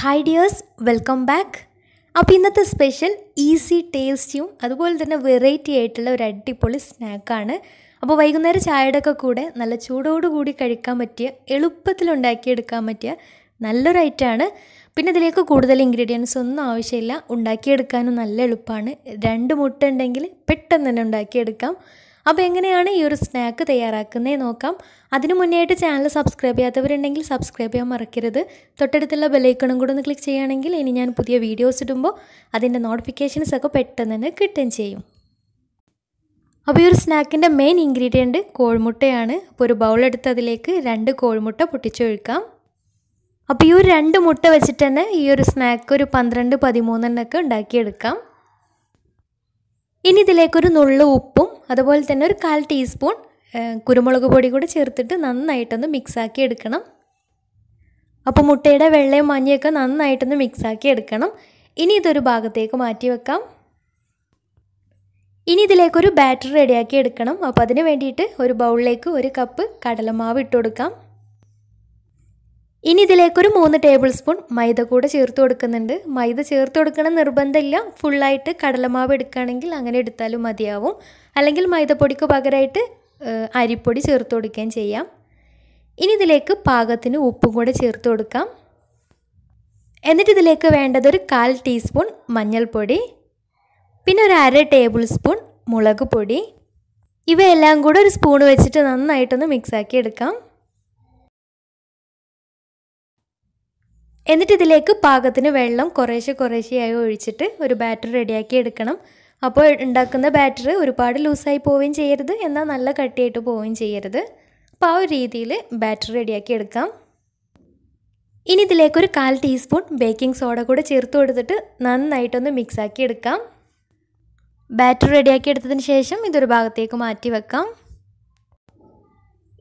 Hi dears, welcome back. അപ്പോൾ ഇന്നത്തെ special easy ടേസ്റ്റിയും അതുപോലെ തന്നെ വെറൈറ്റി ആയിട്ടുള്ള ഒരു അടിപൊളി സ്നാക്കാണ്. അപ്പോൾ വൈകുന്നേരം ചായയുടെ ഒക്കെ കൂടെ നല്ല ചൂടോടുകൂടി കഴിക്കാൻ പറ്റിയ എളുപ്പത്തിൽ ഉണ്ടാക്കിയെടുക്കാൻ പറ്റിയ നല്ലൊരു ഐറ്റമാണ്. പിന്നെ ഇതിലേക്ക് കൂടുതൽ ഇൻഗ്രീഡിയൻസ് ഒന്നും ആവശ്യമില്ല, ഉണ്ടാക്കിയെടുക്കാനും നല്ല എളുപ്പമാണ്. 2 മുട്ട ഉണ്ടെങ്കിൽ പെട്ടെന്ന് തന്നെ ഉണ്ടാക്കിയെടുക്കാം. അപ്പോൾ എങ്ങനെയാണ് ഈ ഒരു സ്നാക്ക് തയ്യാറാക്കുന്നത് നോക്കാം. അതിനു മുന്നേ ആയിട്ട് ചാനൽ സബ്സ്ക്രൈബ് ചെയ്യാത്തവരുണ്ടെങ്കിൽ സബ്സ്ക്രൈബ് ചെയ്യാൻ മറക്കരുത്. തൊട്ടടുത്തുള്ള ബെല്ലൈക്കണും കൂടെ ഒന്ന് ക്ലിക്ക് ചെയ്യുകയാണെങ്കിൽ ഇനി ഞാൻ പുതിയ വീഡിയോസ് ഇടുമ്പോൾ അതിൻ്റെ നോട്ടിഫിക്കേഷൻസ് ഒക്കെ പെട്ടെന്ന് തന്നെ കിട്ടുകയും ചെയ്യും. അപ്പോൾ ഈ ഒരു സ്നാക്കിൻ്റെ മെയിൻ ഇൻഗ്രീഡിയൻറ്റ് കോഴിമുട്ടയാണ്. അപ്പോൾ ഒരു ബൗളെടുത്ത് അതിലേക്ക് 2 കോഴിമുട്ട പൊട്ടിച്ചൊഴിക്കാം. അപ്പോൾ ഈ ഒരു 2 മുട്ട വെച്ചിട്ട് തന്നെ ഈ ഒരു സ്നാക്ക് ഒരു 12-13 എണ്ണമൊക്കെ ഉണ്ടാക്കിയെടുക്കാം. ഇനി ഇതിലേക്കൊരു നുള്ളു ഉപ്പും അതുപോലെ തന്നെ ഒരു 1/4 ടീസ്പൂൺ കുരുമുളക് പൊടി കൂടി ചേർത്തിട്ട് നന്നായിട്ടൊന്ന് മിക്സാക്കി എടുക്കണം. അപ്പോൾ മുട്ടയുടെ വെള്ളയും മഞ്ഞയൊക്കെ നന്നായിട്ടൊന്ന് മിക്സാക്കി എടുക്കണം. ഇനി ഇതൊരു ഭാഗത്തേക്ക് മാറ്റി വെക്കാം. ഇനി ഇതിലേക്കൊരു ബാറ്റർ റെഡിയാക്കി എടുക്കണം. അപ്പോൾ അതിന് വേണ്ടിയിട്ട് ഒരു ബൗളിലേക്ക് 1 കപ്പ് കടലമാവ് ഇട്ട് കൊടുക്കാം. ഇനി ഇതിലേക്കൊരു 3 ടേബിൾ സ്പൂൺ മൈദ കൂടെ ചേർത്ത് കൊടുക്കുന്നുണ്ട്. മൈദ ചേർത്ത് കൊടുക്കണം നിർബന്ധമില്ല, ഫുള്ളായിട്ട് കടലമാവ് എടുക്കുകയാണെങ്കിൽ അങ്ങനെ എടുത്താലും മതിയാവും. അല്ലെങ്കിൽ മൈദപ്പൊടിക്ക് പകരമായിട്ട് അരിപ്പൊടി ചേർത്ത് കൊടുക്കുകയും ചെയ്യാം. ഇനി ഇതിലേക്ക് പാകത്തിന് ഉപ്പും കൂടെ ചേർത്ത് കൊടുക്കാം. എന്നിട്ട് ഇതിലേക്ക് വേണ്ടത് ഒരു 1/4 ടീസ്പൂൺ മഞ്ഞൾപ്പൊടി, പിന്നെ ഒരു 1/2 ടേബിൾ സ്പൂൺ മുളക് പൊടി. ഇവയെല്ലാം കൂടെ ഒരു സ്പൂൺ വെച്ചിട്ട് നന്നായിട്ടൊന്ന് മിക്സാക്കി എടുക്കാം. എന്നിട്ട് ഇതിലേക്ക് പാകത്തിന് വെള്ളം കുറേശ്ശെയായി ഒഴിച്ചിട്ട് ഒരു ബാറ്റർ റെഡിയാക്കി എടുക്കണം. അപ്പോൾ ഉണ്ടാക്കുന്ന ബാറ്റർ ഒരുപാട് ലൂസായി പോവുകയും ചെയ്യരുത്, എന്നാൽ നല്ല കട്ടിയായിട്ട് പോവുകയും ചെയ്യരുത്. അപ്പോൾ ആ ഒരു രീതിയിൽ ബാറ്റർ റെഡിയാക്കി എടുക്കാം. ഇനി ഇതിലേക്കൊരു 1/4 ടീസ്പൂൺ ബേക്കിംഗ് സോഡ കൂടെ ചേർത്ത് കൊടുത്തിട്ട് നന്നായിട്ടൊന്ന് മിക്സാക്കി എടുക്കാം. ബാറ്റർ റെഡിയാക്കി എടുത്തതിന് ശേഷം ഇതൊരു ഭാഗത്തേക്ക് മാറ്റി വെക്കാം.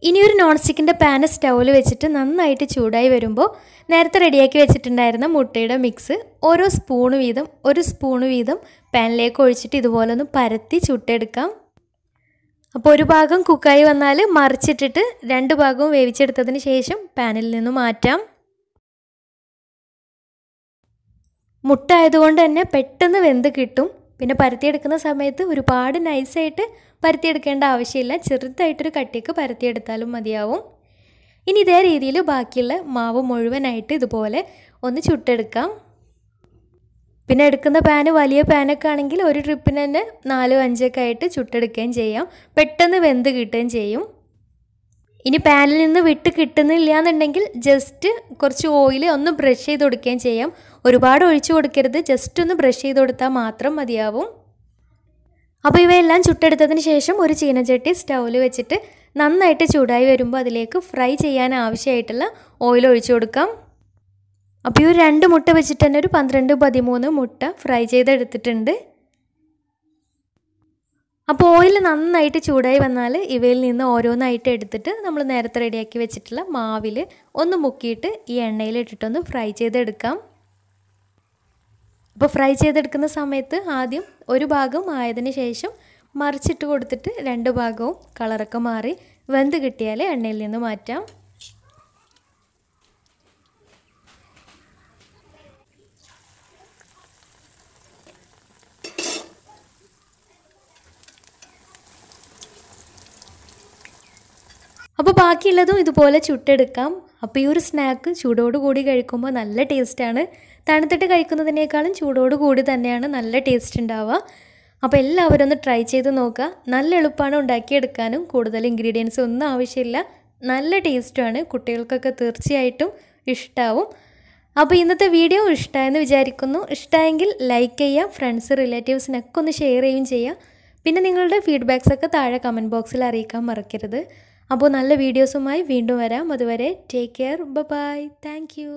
ഇനി ഒരു നോൺ സ്റ്റിക്കിൻ്റെ പാന് സ്റ്റൗവിൽ വെച്ചിട്ട് നന്നായിട്ട് ചൂടായി വരുമ്പോൾ നേരത്തെ റെഡിയാക്കി വെച്ചിട്ടുണ്ടായിരുന്ന മുട്ടയുടെ മിക്സ് ഒരു സ്പൂണ് വീതം പാനിലേക്ക് ഒഴിച്ചിട്ട് ഇതുപോലെ ഒന്ന് പരത്തി ചുട്ടെടുക്കാം. അപ്പോൾ ഒരു ഭാഗം കുക്കായി വന്നാൽ മറിച്ചിട്ടിട്ട് 2 ഭാഗവും വേവിച്ചെടുത്തതിന് ശേഷം പാനിൽ നിന്ന് മാറ്റാം. മുട്ട ആയതുകൊണ്ട് തന്നെ പെട്ടെന്ന് വെന്ത് കിട്ടും. പിന്നെ പരത്തിയെടുക്കുന്ന സമയത്ത് ഒരുപാട് നൈസായിട്ട് പരത്തിയെടുക്കേണ്ട ആവശ്യമില്ല, ചെറുതായിട്ടൊരു കട്ടിക്ക് പരത്തിയെടുത്താലും മതിയാവും. ഇനി ഇതേ രീതിയിൽ ബാക്കിയുള്ള മാവ് മുഴുവനായിട്ട് ഇതുപോലെ ഒന്ന് ചുട്ടെടുക്കാം. പിന്നെ എടുക്കുന്ന പാന് വലിയ പാനൊക്കെ ആണെങ്കിൽ ഒരു ട്രിപ്പിന് തന്നെ 4-5 ആയിട്ട് ചുട്ടെടുക്കുകയും ചെയ്യാം. പെട്ടെന്ന് വെന്ത് കിട്ടുകയും ചെയ്യും. ഇനി പാനിൽ നിന്ന് വിട്ട് കിട്ടുന്നില്ല എന്നുണ്ടെങ്കിൽ ജസ്റ്റ് കുറച്ച് ഓയിൽ ഒന്ന് ബ്രഷ് ചെയ്ത് കൊടുക്കുകയും ചെയ്യാം. ഒരുപാട് ഒഴിച്ചു കൊടുക്കരുത്, ജസ്റ്റ് ഒന്ന് ബ്രഷ് ചെയ്ത് കൊടുത്താൽ മാത്രം മതിയാവും. അപ്പോൾ ഇവയെല്ലാം ചുട്ടെടുത്തതിന് ശേഷം ഒരു ചീനച്ചട്ടി സ്റ്റൗവിൽ വെച്ചിട്ട് നന്നായിട്ട് ചൂടായി വരുമ്പോൾ അതിലേക്ക് ഫ്രൈ ചെയ്യാൻ ആവശ്യമായിട്ടുള്ള ഓയിൽ ഒഴിച്ചു കൊടുക്കാം. അപ്പോൾ ഈ 2 മുട്ട വെച്ചിട്ട് തന്നെ ഒരു 12-13 മുട്ട ഫ്രൈ ചെയ്തെടുത്തിട്ടുണ്ട്. അപ്പോൾ ഓയിൽ നന്നായിട്ട് ചൂടായി വന്നാൽ ഇവയിൽ നിന്ന് ഓരോന്നായിട്ട് എടുത്തിട്ട് നമ്മൾ നേരത്തെ റെഡിയാക്കി വെച്ചിട്ടുള്ള മാവിൽ ഒന്ന് മുക്കിയിട്ട് ഈ എണ്ണയിലിട്ടിട്ടൊന്ന് ഫ്രൈ ചെയ്തെടുക്കാം. അപ്പോൾ ഫ്രൈ ചെയ്തെടുക്കുന്ന സമയത്ത് ആദ്യം ഒരു ഭാഗം ആയതിനു ശേഷം മറിച്ചിട്ട് കൊടുത്തിട്ട് 2 ഭാഗവും കളറൊക്കെ മാറി വെന്ത് കിട്ടിയാൽ എണ്ണയിൽ നിന്ന് മാറ്റാം. അപ്പോൾ ബാക്കിയുള്ളതും ഇതുപോലെ ചുട്ടെടുക്കാം. അപ്പോൾ ഈ ഒരു സ്നാക്ക് ചൂടോടുകൂടി കഴിക്കുമ്പോൾ നല്ല ടേസ്റ്റാണ്. തണുത്തിട്ട് കഴിക്കുന്നതിനേക്കാളും ചൂടോടുകൂടി തന്നെയാണ് നല്ല ടേസ്റ്റ് ഉണ്ടാവുക. അപ്പോൾ എല്ലാവരും ഒന്ന് ട്രൈ ചെയ്ത് നോക്കുക. നല്ല എളുപ്പമാണ് ഉണ്ടാക്കിയെടുക്കാനും, കൂടുതൽ ഇൻഗ്രീഡിയൻസ് ഒന്നും ആവശ്യമില്ല, നല്ല ടേസ്റ്റുമാണ്. കുട്ടികൾക്കൊക്കെ തീർച്ചയായിട്ടും ഇഷ്ടമാവും. അപ്പോൾ ഇന്നത്തെ വീഡിയോ ഇഷ്ടമായെന്ന് വിചാരിക്കുന്നു. ഇഷ്ടമായെങ്കിൽ ലൈക്ക് ചെയ്യുക, ഫ്രണ്ട്സ് റിലേറ്റീവ്സിനൊക്കെ ഒന്ന് ഷെയർ ചെയ്യുകയും ചെയ്യുക. പിന്നെ നിങ്ങളുടെ ഫീഡ്ബാക്സൊക്കെ താഴെ കമൻറ്റ് ബോക്സിൽ അറിയിക്കാൻ മറക്കരുത്. അപ്പോൾ നല്ല വീഡിയോസുമായി വീണ്ടും വരാം. അതുവരെ take care, bye, thank U.